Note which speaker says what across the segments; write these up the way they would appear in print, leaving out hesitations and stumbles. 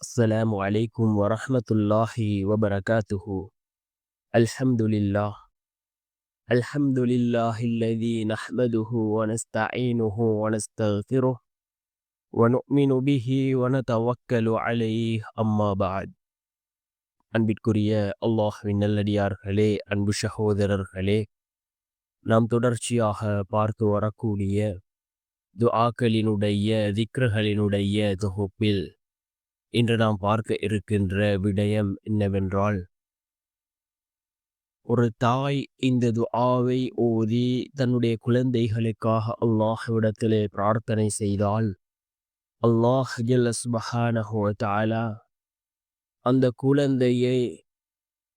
Speaker 1: السلام عليكم ورحمة الله وبركاته. الحمد لله. الحمد لله الذي نحمده ونستعينه ونستغفره ونؤمن به ونتوكل عليه أما بعد. அன்பிற்குரிய அல்லாஹ்வின் நல்லடியார்களே, அன்பு சகோதரர்களே, நாம் தொடர்ச்சியாக பார்த்து வரக்கூடிய துஆக்களினுடைய திக்ருகளினுடைய தொகுப்பில் இன்று நாம் பார்க்க இருக்கின்ற விடயம் என்னவென்றால், ஒரு தாய் இந்த துஆவை ஓதி தன்னுடைய குழந்தைகளுக்காக அல்லாஹ்விடத்திலே பிரார்த்தனை செய்தால், அல்லாஹ் ஜல்ல சுப்ஹானஹு வ தஆலா அந்த குழந்தையை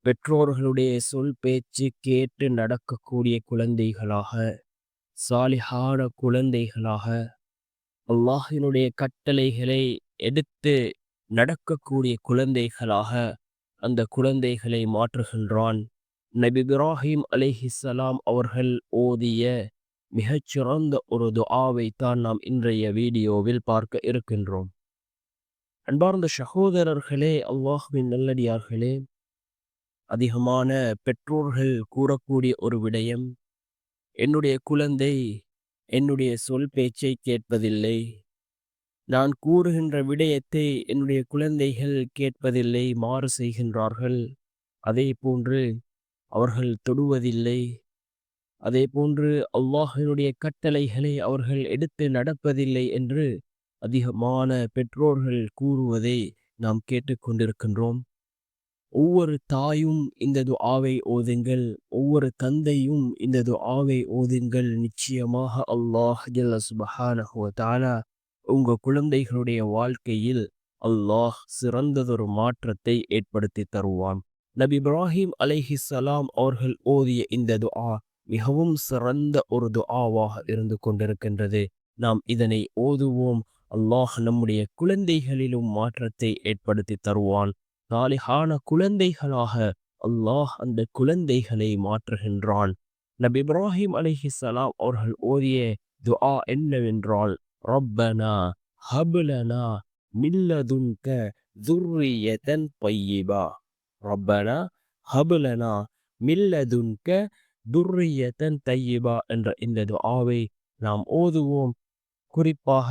Speaker 1: பெற்றோர்களுடைய சொல் பேச்சு கேட்டு நடக்கக்கூடிய குழந்தைகளாக, சாலிஹான குழந்தைகளாக, அல்லாஹ்வினுடைய கட்டளைகளை எடுத்து நடக்கக்கூடிய குழந்தைகளாக அந்த குழந்தைகளை மாற்றுகின்றான். நபி இப்ராஹிம் அலைஹிஸ்ஸலாம் அவர்கள் ஓதிய மிகச்சிறந்த ஒரு துஆவை தான் நாம் இன்றைய வீடியோவில் பார்க்க இருக்கின்றோம். அன்பார்ந்த சகோதரர்களே, அல்லாஹ்வின் நல்லடியார்களே, அதிகமான பெற்றோர்கள் கூறக்கூடிய ஒரு விடயம், என்னுடைய குழந்தை என்னுடைய சொல் பேச்சை கேட்பதில்லை, நான் கூறுகின்ற விடயத்தை என்னுடைய குழந்தைகள் கேட்பதில்லை, மாறு செய்கின்றார்கள், அதே போன்று அவர்கள் தொடுவதில்லை, அதே போன்று அல்லாஹ்வினுடைய கட்டளைகளை அவர்கள் எடுத்து நடப்பதில்லை என்று அதிகமான பெற்றோர்கள் கூறுவதை நாம் கேட்டுக்கொண்டிருக்கின்றோம். ஒவ்வொரு தாயும் இந்த துஆவை ஓதுங்கள், ஒவ்வொரு தந்தையும் இந்த துஆவை ஓதுங்கள். நிச்சயமாக அல்லாஹ் ஜல்ல சுப்ஹானஹு வ தஆலா உங்க குழந்தைகளுடைய வாழ்க்கையில் அல்லாஹ் சிறந்ததொரு மாற்றத்தை ஏற்படுத்தி தருவான். நபி இப்ராஹிம் அலைஹிஸ்ஸலாம் அவர்கள் ஓதிய இந்த துஆ மிகவும் சிறந்த ஒரு துஆவாக இருந்து கொண்டிருக்கின்றது. நாம் இதனை ஓதுவோம். அல்லாஹ் நம்முடைய குழந்தைகளிலும் மாற்றத்தை ஏற்படுத்தி தருவான். சாலிஹான குழந்தைகளாக அல்லாஹ் அந்த குழந்தைகளை மாற்றுகின்றான். நபி இப்ராஹிம் அலைஹிஸ்ஸலாம் அவர்கள் ஓதிய துஆ என்னவென்றால், ரப்பனா ஹப்லனா மில்லதுன்க துர்ரியதன் பையிபா. ரப்பனா ஹப்லனா மில்லதுன்க துர்ரியதன் தையிபா என்ற இந்த துஆவை நாம் ஓதுவோம். குறிப்பாக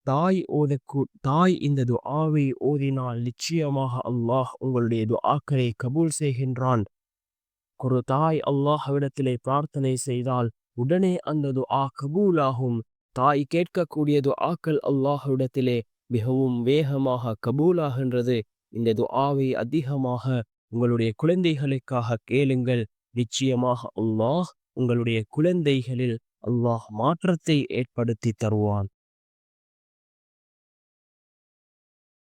Speaker 1: தாய் இந்த துஆவை ஓதினால் நிச்சயமாக அல்லாஹ் உங்களுடைய துஆக்களை கபூல் செய்கின்றான். ஒரு தாய் அல்லாஹ்விடத்திலே பிரார்த்தனை செய்தால் உடனே அந்த துஆ கபூலாகும். தாய் கேட்கக்கூடிய துஆக்கள் அல்லாஹ்விடத்திலே மிகவும் வேகமாக கபூலாகின்றது. இந்த துஆவை அதிகமாக உங்களுடைய குழந்தைகளுக்காக கேளுங்கள். நிச்சயமாக அல்லாஹ் உங்களுடைய குழந்தைகளில் அல்லாஹ் மாற்றத்தை ஏற்படுத்தி தருவான்.